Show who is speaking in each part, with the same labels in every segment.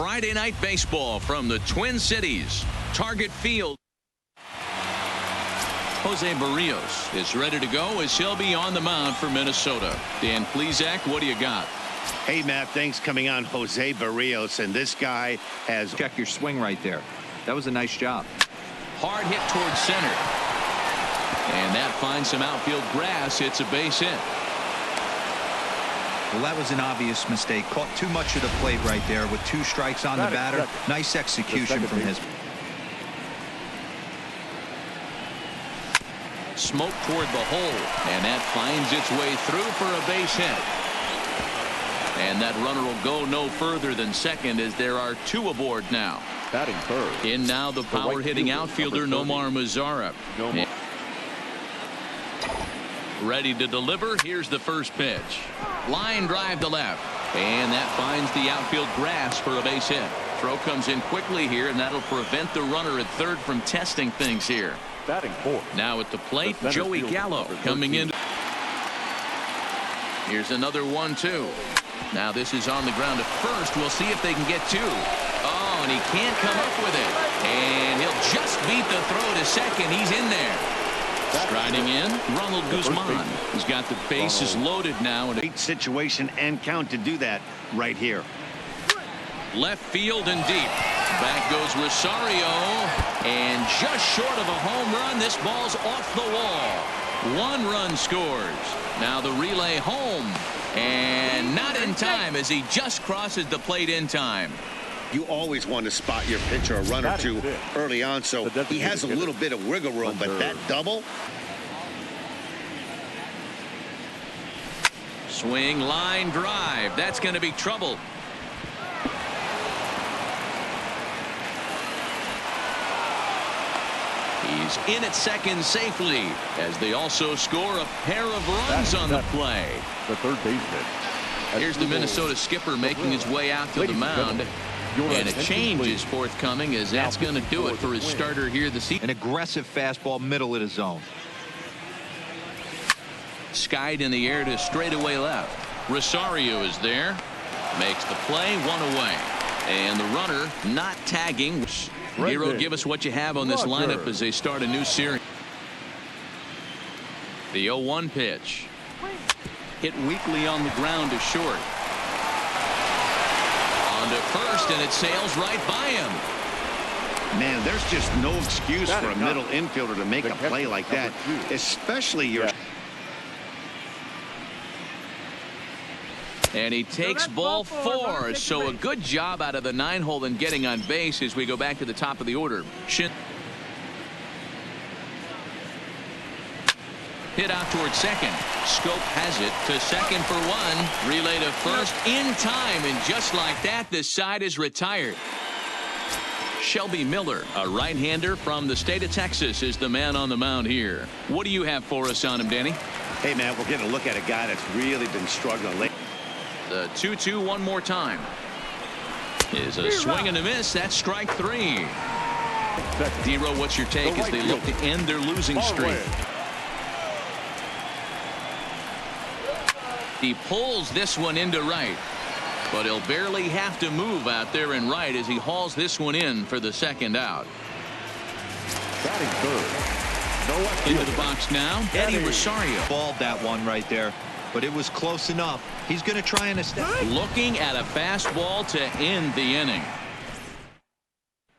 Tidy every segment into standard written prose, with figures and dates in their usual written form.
Speaker 1: Friday night baseball from the Twin Cities. Target Field. Jose Barrios is ready to go as he'll be on the mound for Minnesota. Dan Plesac, what do you got?
Speaker 2: Hey, Matt, thanks. Coming on, Jose Barrios, and this guy has...
Speaker 3: Check your swing right there. That was a nice job.
Speaker 1: Hard hit towards center. And that finds some outfield grass. It's a base hit.
Speaker 3: Well, that was an obvious mistake. Caught too much of the plate right there with 2 strikes on the batter. Nice execution from his.
Speaker 1: Smoke toward the hole, and that finds its way through for a base hit. And that runner will go no further than second as there are 2 aboard now.
Speaker 4: Batting third.
Speaker 1: In now the power-hitting outfielder Nomar Mazara. Ready to deliver. Here's the first pitch. Line drive to left. And that finds the outfield grass for a base hit. Throw comes in quickly here, and that'll prevent the runner at third from testing things here.
Speaker 4: Batting fourth.
Speaker 1: Now at the plate, Joey Gallo coming in. Here's another 1-2. Now this is on the ground at first. We'll see if they can get 2. Oh, and he can't come up with it. And he'll just beat the throw to second. He's in there. Striding in, Ronald Guzman. He's got the bases loaded now.
Speaker 2: Great situation and count to do that right here.
Speaker 1: Left field and deep. Back goes Rosario. And just short of a home run, this ball's off the wall. 1 run scores. Now the relay home. And not in time as he just crosses the plate in time.
Speaker 2: You always want to spot your pitcher a run or 2 early on, so he has a little bit of wiggle room, but that double.
Speaker 1: Swing, line drive. That's going to be trouble. He's in at second safely as they also score a pair of runs on the play.
Speaker 4: The third baseman.
Speaker 1: Here's the Minnesota skipper making his way out to the mound. And a change is forthcoming as that's going to do it for his starter here this season.
Speaker 3: An aggressive fastball middle of the zone.
Speaker 1: Skied in the air to straightaway left. Rosario is there. Makes the play, 1 away. And the runner not tagging. Hero, give us what you have on this lineup as they start a new series. The 0-1 pitch. Hit weakly on the ground to short. On to first, and it sails right by him.
Speaker 2: Man, there's just no excuse for a middle infielder to make a play like that, especially your...
Speaker 1: And he takes ball 4, so a good job out of the 9-hole in getting on base as we go back to the top of the order. Hit out toward second. Scope has it to second for 1. Relay to first in time, and just like that, this side is retired. Shelby Miller, a right-hander from the state of Texas, is the man on the mound here. What do you have for us on him, Danny?
Speaker 2: Hey, man, we're getting a look at a guy that's really been struggling lately.
Speaker 1: The 2-2 one more time. Is a swing and a miss. That's strike 3. D-Row, what's your take as they look to end their losing streak? He pulls this one into right, but he'll barely have to move out there in right as he hauls this one in for the second out.
Speaker 4: Batting third.
Speaker 1: Into the box now, Eddie Rosario.
Speaker 3: Balled that one right there, but it was close enough. He's going to try and establish.
Speaker 1: Looking at a fastball to end the inning.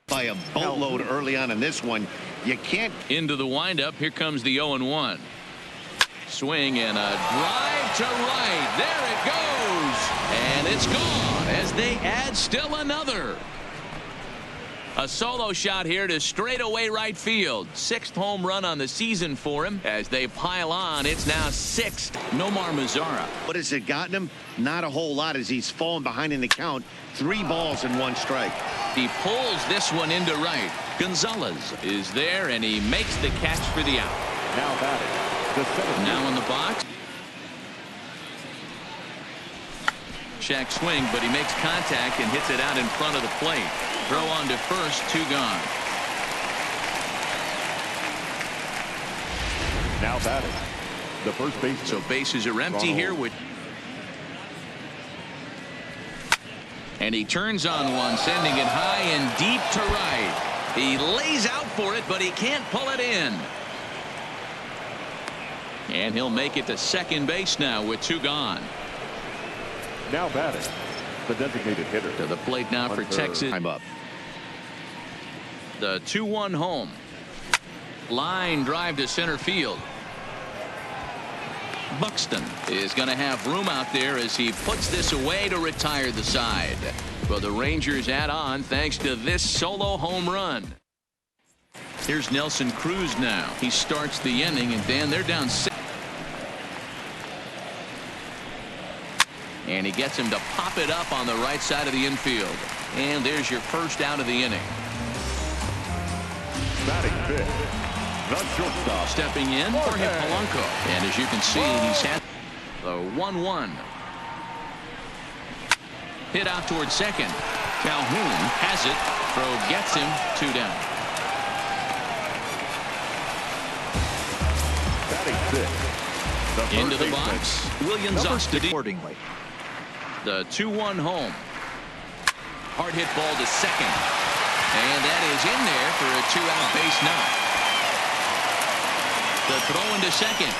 Speaker 2: By a boatload early on in this one, you can't.
Speaker 1: Into the windup, here comes the 0-1. Swing and a drive to right. There it goes. And it's gone as they add still another. A solo shot here to straightaway right field. 6th home run on the season for him. As they pile on, it's now 6th. Nomar Mazara.
Speaker 2: What has it gotten him? Not a whole lot as he's fallen behind in the count. 3 balls and 1 strike.
Speaker 1: He pulls this one into right. Gonzalez is there, and he makes the catch for the out.
Speaker 4: Now batting.
Speaker 1: Now in the box. Check swing, but he makes contact and hits it out in front of the plate. Throw on to first, 2 gone.
Speaker 4: Now batting. The first base.
Speaker 1: So bases are empty here with And he turns on one, sending it high and deep to right. He lays out for it, but he can't pull it in. And he'll make it to second base now with 2 gone.
Speaker 4: Now batting, the designated hitter.
Speaker 1: To the plate now for Texas.
Speaker 3: I'm up.
Speaker 1: The 2-1 home. Line drive to center field. Buxton is going to have room out there as he puts this away to retire the side. But the Rangers add on thanks to this solo home run. Here's Nelson Cruz now. He starts the inning, and Dan, they're down 6. And he gets him to pop it up on the right side of the infield. And there's your first out of the inning.
Speaker 4: Batting fifth, the shortstop.
Speaker 1: Stepping in for Polanco. And as you can see, he's had the 1-1. Hit out towards second. Calhoun has it. Throw gets him. 2 down.
Speaker 4: Batting sixth,
Speaker 1: Into the box. Williams
Speaker 3: Accordingly.
Speaker 1: The 2-1 home. Hard hit ball to second. And that is in there for a 2-out base knock. The throw into second.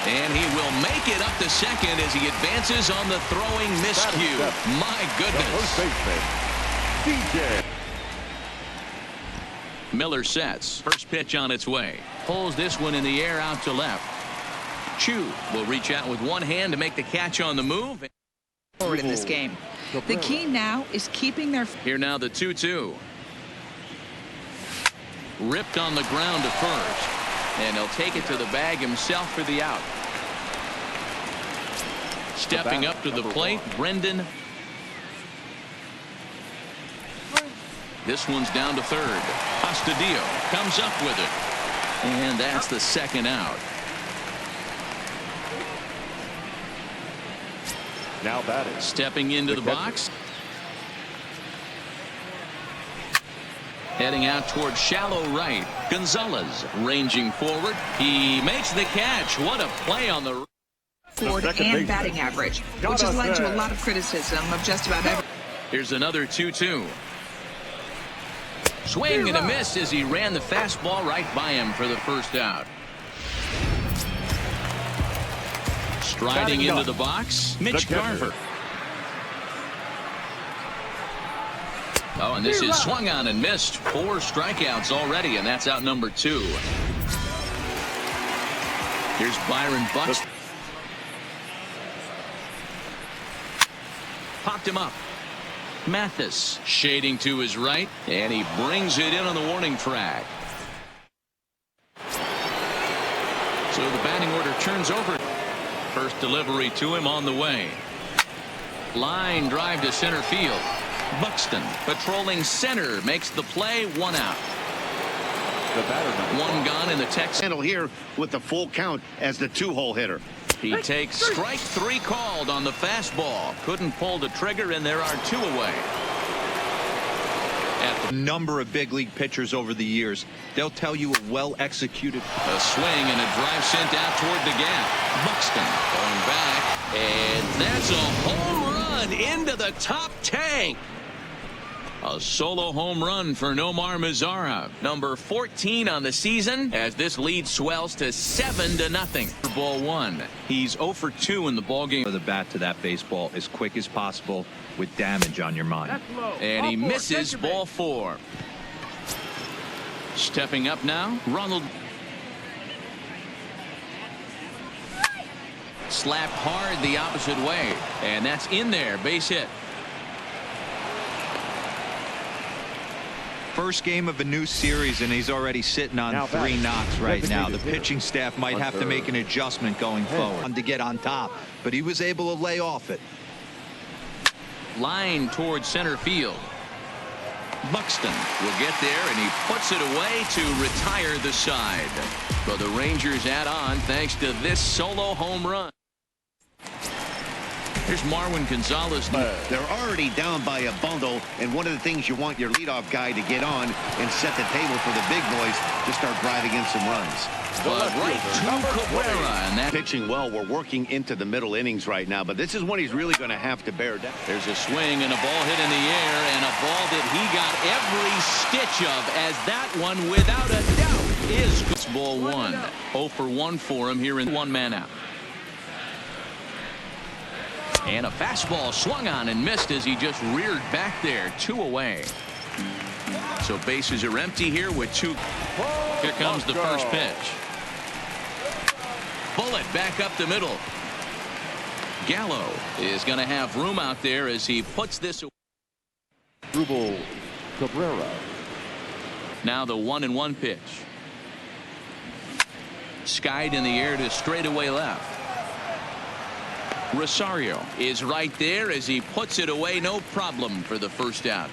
Speaker 1: And he will make it up to second as he advances on the throwing miscue. My goodness.
Speaker 4: The first baseman, DJ.
Speaker 1: Miller sets. First pitch on its way. Pulls this one in the air out to left. Chu will reach out with one hand to make the catch on the move.
Speaker 5: Forward in this game. The key now is keeping their.
Speaker 1: Here now the 2-2. Ripped on the ground to first. And he'll take it to the bag himself for the out. Stepping up to the plate, Brendan. This one's down to third. Astudillo comes up with it. And that's the second out.
Speaker 4: Now batting.
Speaker 1: Stepping into the box. Heading out towards shallow right. Gonzalez ranging forward. He makes the catch. What a play on the
Speaker 5: forward and batting average, which has led to a lot of criticism of just about every.
Speaker 1: Here's another 2-2. Swing and a miss as he ran the fastball right by him for the first out. Striding into the box, Mitch Garver. Oh, and this is swung on and missed. 4 strikeouts already, and that's out number 2. Here's Byron Bucks. Popped him up. Mathis shading to his right, and he brings it in on the warning track. So the batting order turns over. First delivery to him on the way. Line drive to center field. Buxton patrolling center makes the play. 1 out.
Speaker 4: The batter,
Speaker 1: 1 gone in the Texas.
Speaker 2: Handle here with the full count as the 2-hole hitter.
Speaker 1: He takes strike 3 called on the fastball. Couldn't pull the trigger, and there are 2 away.
Speaker 3: At the number of big league pitchers over the years, they'll tell you a well-executed.
Speaker 1: A swing and a drive sent out toward the gap. Buxton going back, and that's a home run into the top tank. A solo home run for Nomar Mazara, number 14 on the season, as this lead swells to 7-0. Ball 1. He's 0 for 2 in the ballgame.
Speaker 3: The bat to that baseball as quick as possible with damage on your mind.
Speaker 1: And he misses ball 4. Stepping up now, Ronald. Slapped hard the opposite way, and that's in there. Base hit.
Speaker 3: First game of a new series, and he's already sitting on 3 knocks right now. The pitching staff might have to make an adjustment going forward to get on top, but he was able to lay off it.
Speaker 1: Line towards center field. Buxton will get there, and he puts it away to retire the side. But the Rangers add on thanks to this solo home run. Here's Marwin Gonzalez.
Speaker 2: They're already down by a bundle, and one of the things you want your leadoff guy to get on and set the table for the big boys to start driving in some runs.
Speaker 1: But right to Cabrera, and that
Speaker 2: Pitching well. We're working into the middle innings right now, but this is when he's really going to have to bear down.
Speaker 1: there's a swing and a ball hit in the air, and a ball that he got every stitch of, as that one, without a doubt, is ball one. 0 for 1 for him here in 1 man out. And a fastball swung on and missed as he just reared back there. 2 away. So bases are empty here with 2. Here comes the first pitch. Bullet back up the middle. Gallo is going to have room out there as he puts this.
Speaker 4: Rubel Cabrera.
Speaker 1: Now the 1-1 pitch. Skied in the air to straightaway left. Rosario is right there as he puts it away. No problem for the first out.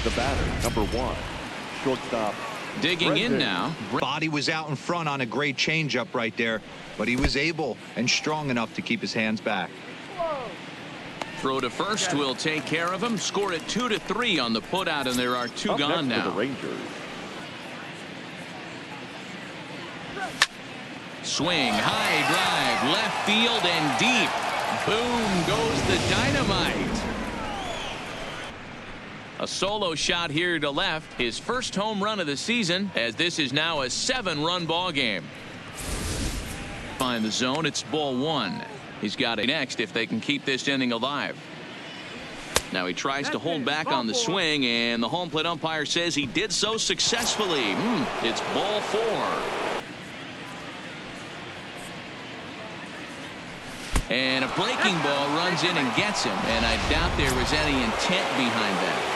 Speaker 4: The batter, number 1, shortstop.
Speaker 1: Digging in now.
Speaker 3: Body was out in front on a great changeup right there, but he was able and strong enough to keep his hands back.
Speaker 1: Throw to first will take care of him. Score it 2-3 on the putout, and there are 2 gone
Speaker 4: next
Speaker 1: now.
Speaker 4: for the Rangers.
Speaker 1: Swing, high drive, left field and deep. Boom goes the dynamite. A solo shot here to left. His first home run of the season, as this is now a 7-run ball game. Find the zone. It's ball 1. He's got it next if they can keep this inning alive. Now he tries to hold back on the swing, and the home plate umpire says he did so successfully. It's ball 4. And a breaking ball runs in and gets him, and I doubt there was any intent behind that.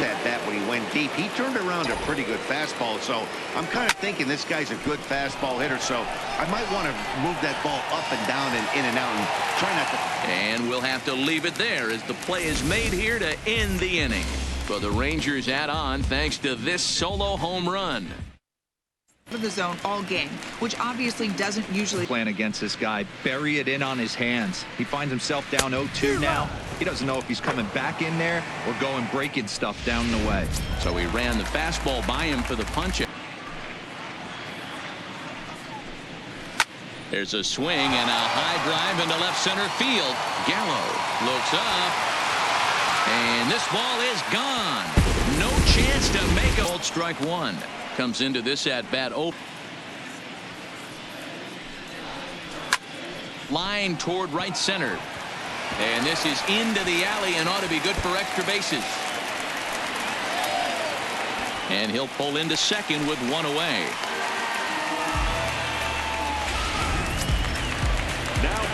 Speaker 2: That bat when he went deep, he turned around a pretty good fastball, so I'm kind of thinking this guy's a good fastball hitter, so I might want to move that ball up and down and in and out and try not to.
Speaker 1: And we'll have to leave it there as the play is made here to end the inning. But the Rangers add on thanks to this solo home run.
Speaker 5: Of the zone all game, which obviously doesn't usually
Speaker 3: Plan against this guy, bury it in on his hands. He finds himself down 0-2 now. He doesn't know if he's coming back in there or going breaking stuff down the way.
Speaker 1: So he ran the fastball by him for the punch. There's a swing and a high drive into left center field. Gallo looks up, and this ball is gone. No chance to make a old strike 1. Comes into this at bat. Line toward right center, and this is into the alley and ought to be good for extra bases. And he'll pull into second with 1 away.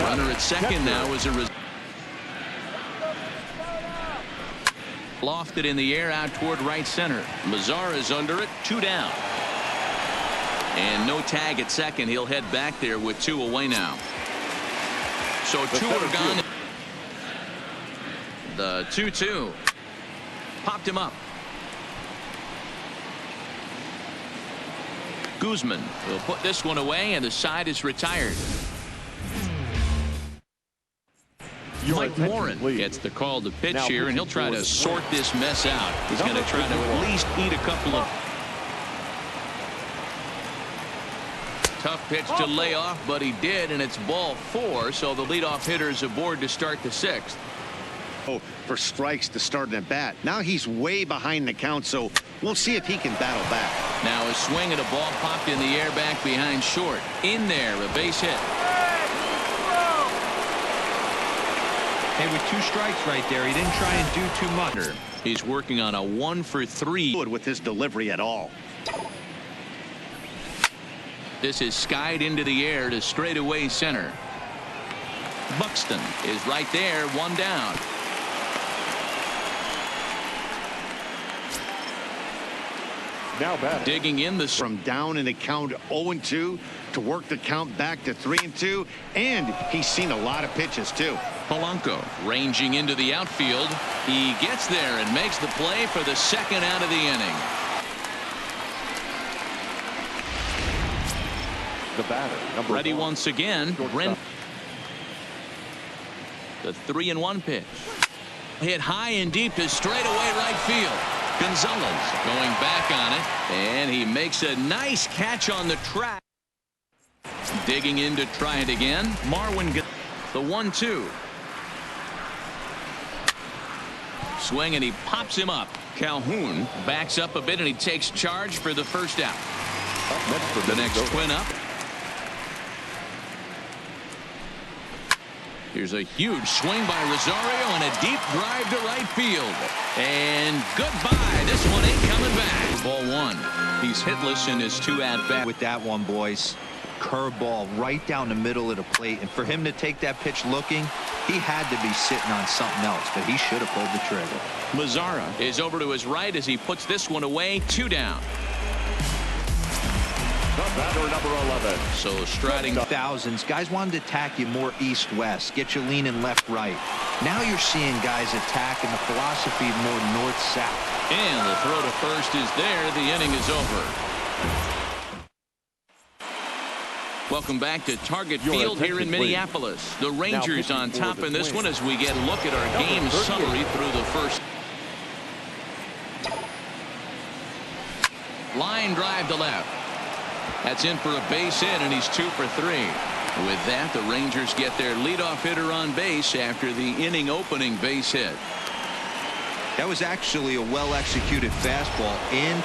Speaker 1: Runner at second now is a result. Lofted in the air out toward right center. Mazar is under it. 2 down. And no tag at second. He'll head back there with 2 away now. So 2 are gone. The 2-2. Popped him up. Guzman will put this one away, and the side is retired. Mike Morin gets the call to pitch here, and he'll try to sort this mess out. He's going to try to at least eat a couple of. Tough pitch to lay off, but he did, and it's ball 4, so the leadoff hitter is aboard to start the 6th.
Speaker 2: For strikes to start an at bat. Now he's way behind the count, so we'll see if he can battle back.
Speaker 1: Now a swing and a ball popped in the air back behind short. In there, a base hit.
Speaker 3: Hey, with 2 strikes right there, he didn't try and do too much.
Speaker 1: He's working on a 1 for 3.
Speaker 2: With his delivery at all.
Speaker 1: This is skied into the air to straightaway center. Buxton is right there, 1 down.
Speaker 4: Now batting.
Speaker 1: Digging in the
Speaker 2: From down in the count 0-2 to work the count back to 3-2, and he's seen a lot of pitches too.
Speaker 1: Polanco ranging into the outfield. He gets there and makes the play for the 2nd out of the inning.
Speaker 4: The batter, number
Speaker 1: Ready
Speaker 4: 1.
Speaker 1: once again. The 3-1 pitch. Hit high and deep to straightaway right field. Gonzalez going back on it, and he makes a nice catch on the track. Digging in to try it again. Marwin, the 1-2. Swing, and he pops him up. Calhoun backs up a bit, and he takes charge for the first out. The next twin up. Here's a huge swing by Rosario and a deep drive to right field. And goodbye. This one ain't coming back. Ball 1. He's hitless in his 2 at-bats.
Speaker 3: With that one, boys. Curveball right down the middle of the plate. And for him to take that pitch looking, he had to be sitting on something else, but he should have pulled the trigger.
Speaker 1: Mazzara is over to his right as he puts this one away. 2 down.
Speaker 4: The batter, number 11.
Speaker 1: So striding
Speaker 3: Thousands. Guys wanted to attack you more east-west, get you leaning left-right. Now you're seeing guys attack in the philosophy more north-south.
Speaker 1: And the throw to first is there. The inning is over. Welcome back to Target Field here in Minneapolis. The Rangers on top in this one as we get a look at our game summary through the first. Line drive to left. That's in for a base hit, and he's 2 for 3. With that, the Rangers get their leadoff hitter on base after the inning opening base hit.
Speaker 3: That was actually a well-executed fastball in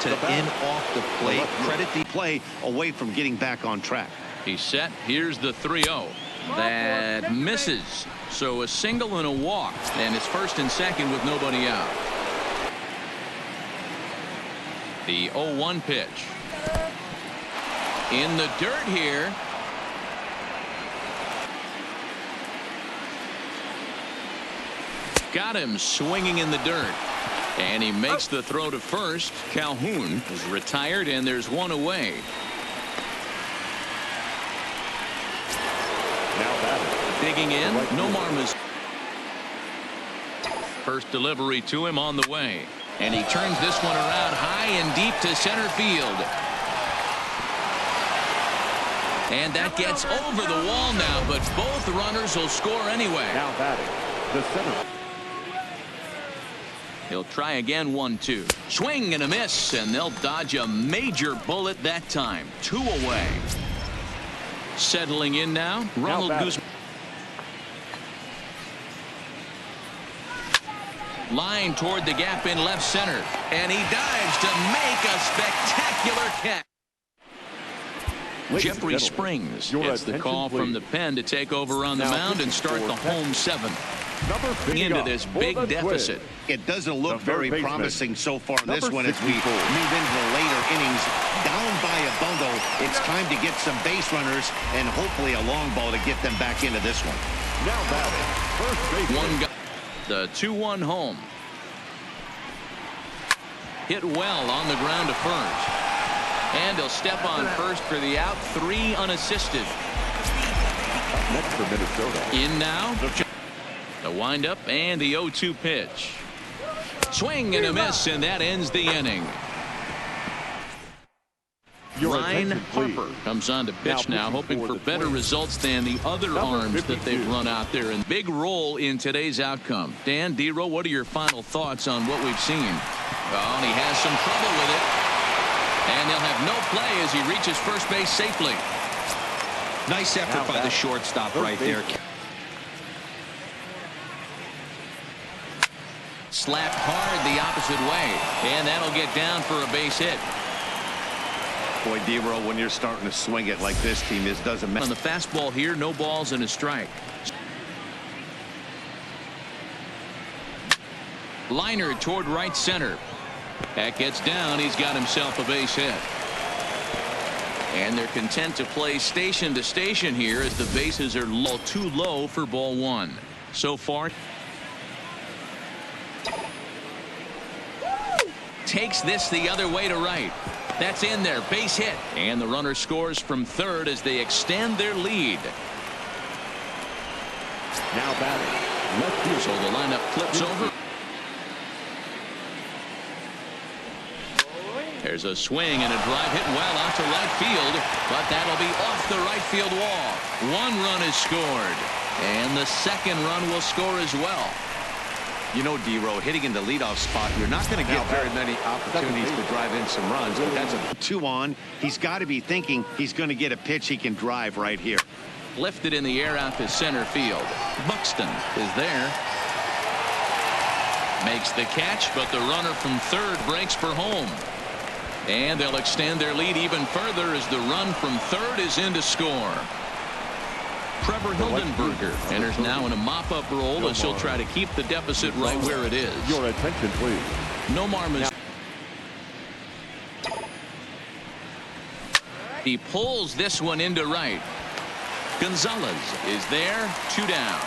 Speaker 3: off the plate. Credit the
Speaker 2: play away from getting back on track.
Speaker 1: He's set. Here's the 3-0. That misses. So a single and a walk. And it's first and second with nobody out. The 0-1 pitch. In the dirt here. Got him swinging in the dirt. And he makes the throw to first. Calhoun is retired, and there's one away. Digging in, Nomar Mazara. First delivery to him on the way. And he turns this one around high and deep to center field. And that gets over the wall now, but both runners will score anyway.
Speaker 4: Now batting, the center.
Speaker 1: He'll try again. 1-2. Swing and a miss, and they'll dodge a major bullet that time. 2 away. Settling in now, Ronald Guzman. Line toward the gap in left center, and he dives to make a spectacular catch. Jeffrey Springs gets the call from the pen to take over on the mound and start the home 7th. Into this big deficit.
Speaker 2: It doesn't look very promising so far in this one as we move into the later innings. Down by a bundle, it's time to get some base runners and hopefully a long ball to get them back into this one.
Speaker 4: Now batting, first base.
Speaker 1: One guy. The 2-1 home. Hit well on the ground to first. And he'll step on first for the out. 3 unassisted.
Speaker 4: Next for Minnesota.
Speaker 1: In now. The windup and the 0-2 pitch. Swing and a miss, and that ends the inning. Ryan Harper comes on to pitch now, hoping for better results than the other arms that they've run out there. And big role in today's outcome. Dan, D-Row, what are your final thoughts on what we've seen? Well, he has some trouble with it. And he'll have no play as he reaches first base safely.
Speaker 3: Nice effort by the shortstop right there.
Speaker 1: Slapped hard the opposite way. And that'll get down for a base hit.
Speaker 2: Boy, D-Row, when you're starting to swing it like this team is, doesn't matter.
Speaker 1: On the fastball here, no balls and a strike. Liner toward right center. That gets down. He's got himself a base hit. And they're content to play station to station here as the bases are too low for ball 1. So far. Takes this the other way to right. That's in there. Base hit. And the runner scores from third as they extend their lead.
Speaker 4: Now batting. Left field.
Speaker 1: So the lineup flips over. There's a swing and a drive hit well out to right field, but that'll be off the right field wall. 1 run is scored. And the second run will score as well.
Speaker 2: You know, D-Row, hitting in the leadoff spot, you're not going to get very many opportunities to drive in some runs, but that's a 2 on. He's got to be thinking he's going to get a pitch he can drive right here.
Speaker 1: Lifted in the air out to center field. Buxton is there. Makes the catch, but the runner from third breaks for home. And they'll extend their lead even further as the run from third is in to score. Trevor Hildenberger enters now in a mop-up role as he'll try to keep the deficit right where it is.
Speaker 4: Your attention, please.
Speaker 1: Nomar. He pulls this one into right. Gonzalez is there, 2 down.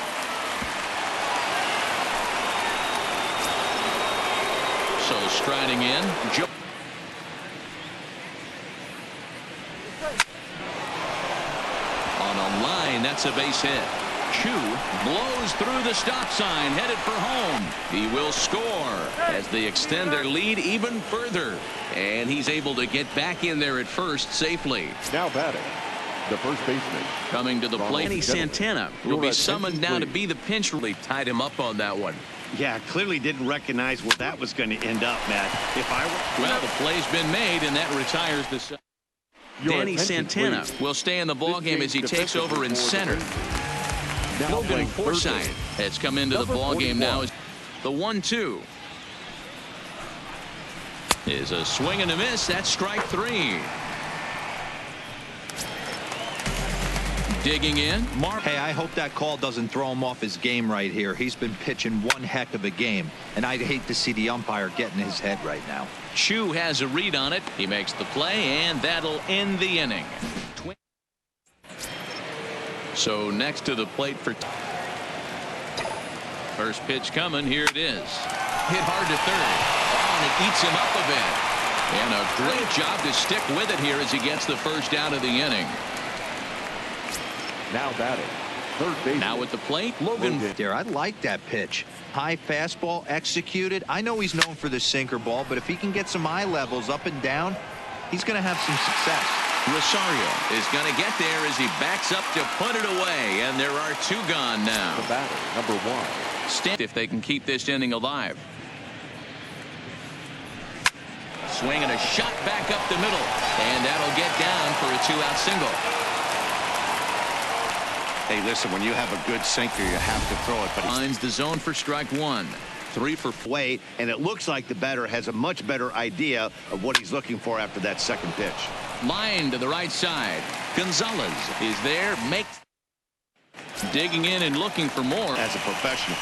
Speaker 1: So striding in, Joe. On a line, that's a base hit. Chu blows through the stop sign, headed for home. He will score as they extend their lead even further. And he's able to get back in there at first safely.
Speaker 4: Now batting, the first baseman.
Speaker 1: Coming to the plate, Danny Santana will be summoned now to be the pinch. Really tied him up on that one.
Speaker 2: Yeah, clearly didn't recognize where that was going to end up, Matt. If I were...
Speaker 1: Well, the play's been made, and that retires the... Danny Santana will stay in the ballgame as he takes over in center. Logan Forsythe has come into the ballgame now. The 1-2 is a swing and a miss. That's strike 3. Digging in.
Speaker 3: Hey, I hope that call doesn't throw him off his game right here. He's been pitching one heck of a game, and I'd hate to see the umpire get in his head right now.
Speaker 1: Chu has a read on it. He makes the play, and that'll end the inning. So next to the plate for first pitch coming. Here it is. Hit hard to third. Oh, and it eats him up a bit. And a great job to stick with it here as he gets the first out of the inning.
Speaker 4: Now batting, third base.
Speaker 1: Now at the plate, Logan.
Speaker 3: There, I like that pitch. High fastball executed. I know he's known for the sinker ball, but if he can get some eye levels up and down, he's going to have some success.
Speaker 1: Rosario is going to get there as he backs up to put it away, and there are 2 gone now.
Speaker 4: The batter, number 1.
Speaker 1: Stand if they can keep this inning alive. Swing and a shot back up the middle, and that'll get down for a 2-out single.
Speaker 2: Hey, listen, when you have a good sinker, you have to throw it. But he
Speaker 1: finds the zone for strike 1. 3 for
Speaker 2: way, and it looks like the batter has a much better idea of what he's looking for after that second pitch.
Speaker 1: Line to the right side. Gonzalez is there. Makes digging in and looking for more.
Speaker 2: As a professional,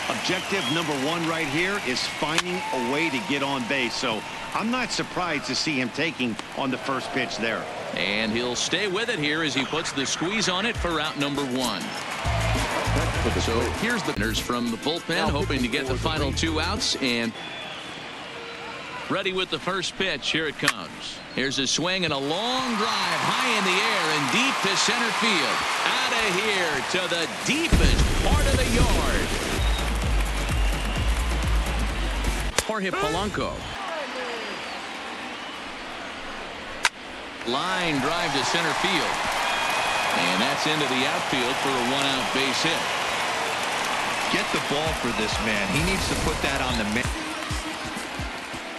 Speaker 2: objective number 1 right here is finding a way to get on base. So I'm not surprised to see him taking on the first pitch there.
Speaker 1: And he'll stay with it here as he puts the squeeze on it for out number 1. So here's the runners from the bullpen, hoping to get the final 2 outs, and ready with the first pitch. Here it comes. Here's a swing and a long drive high in the air and deep to center field. Out of here to the deepest part of the yard. Jorge Polanco. Line drive to center field. And that's into the outfield for a 1-out base hit.
Speaker 3: Get the ball for this man. He needs to put that on the man.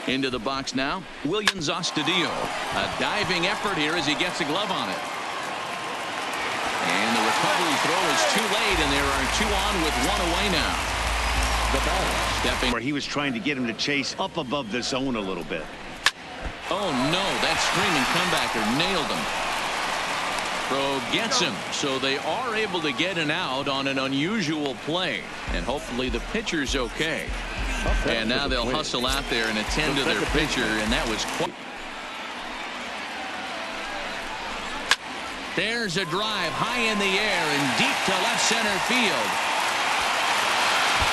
Speaker 1: Into the box now, Williams Astudillo. A diving effort here as he gets a glove on it. And the recovery throw is too late, and there are 2 on with 1 away now. The batter stepping.
Speaker 2: Where he was trying to get him to chase up above the zone a little bit.
Speaker 1: Oh no, that screaming comebacker nailed him. Pro gets him, so they are able to get an out on an unusual play, and hopefully the pitcher's okay. And now they'll hustle out there and attend to their pitcher, and that was quite. There's a drive high in the air and deep to left center field.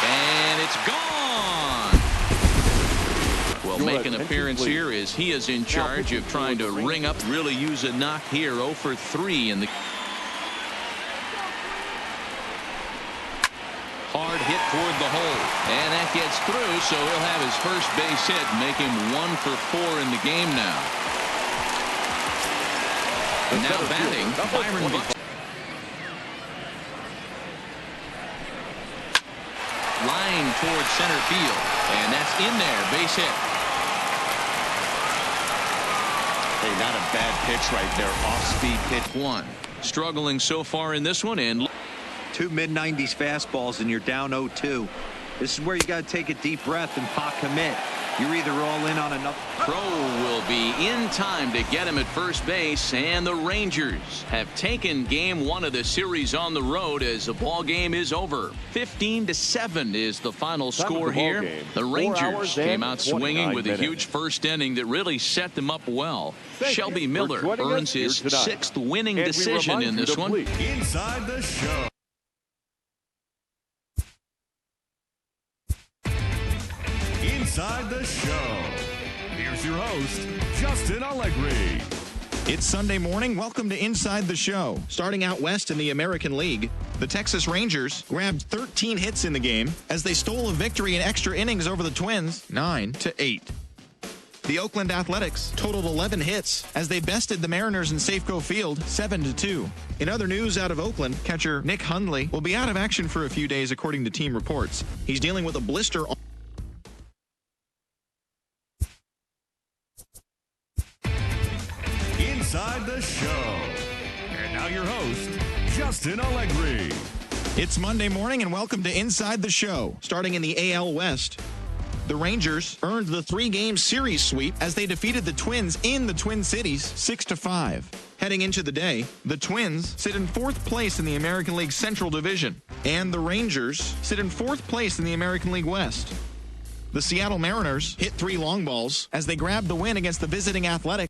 Speaker 1: And it's gone. Will make an appearance here as he is in charge of trying to ring up, really use a knock here. 0 for 3 in the hard hit toward the hole, and that gets through, so he'll have his first base hit, make him 1 for 4 in the game now. And now batting, Byron Buxton. toward center field. And that's in there. Base hit.
Speaker 2: Hey, not a bad pitch right there. Off-speed pitch.
Speaker 1: One. Struggling so far in this one. And
Speaker 3: 2 mid-90s fastballs and you're down 0-2. This is where you got to take a deep breath and pot commit. You're either all in on another.
Speaker 1: Crow will be in time to get him at first base, and the Rangers have taken game 1 of the series on the road as the ball game is over. 15-7 is the final score here. The Rangers came out swinging with a huge first inning that really set them up well. Shelby Miller earns his 6th winning decision in this one.
Speaker 6: Inside the Show. Inside the Show. Here's your host, Justin Allegri.
Speaker 7: It's Sunday morning. Welcome to Inside the Show. Starting out west in the American League, the Texas Rangers grabbed 13 hits in the game as they stole a victory in extra innings over the Twins, 9-8. The Oakland Athletics totaled 11 hits as they bested the Mariners in Safeco Field, 7-2. In other news out of Oakland, catcher Nick Hundley will be out of action for a few days according to team reports. He's dealing with a blister on
Speaker 6: Inside the Show. And now your host, Justin Allegri.
Speaker 7: It's Monday morning, and welcome to Inside the Show. Starting in the AL West, the Rangers earned the 3-game series sweep as they defeated the Twins in the Twin Cities 6-5. Heading into the day, the Twins sit in 4th place in the American League Central Division, and the Rangers sit in 4th place in the American League West. The Seattle Mariners hit 3 long balls as they grabbed the win against the visiting Athletics.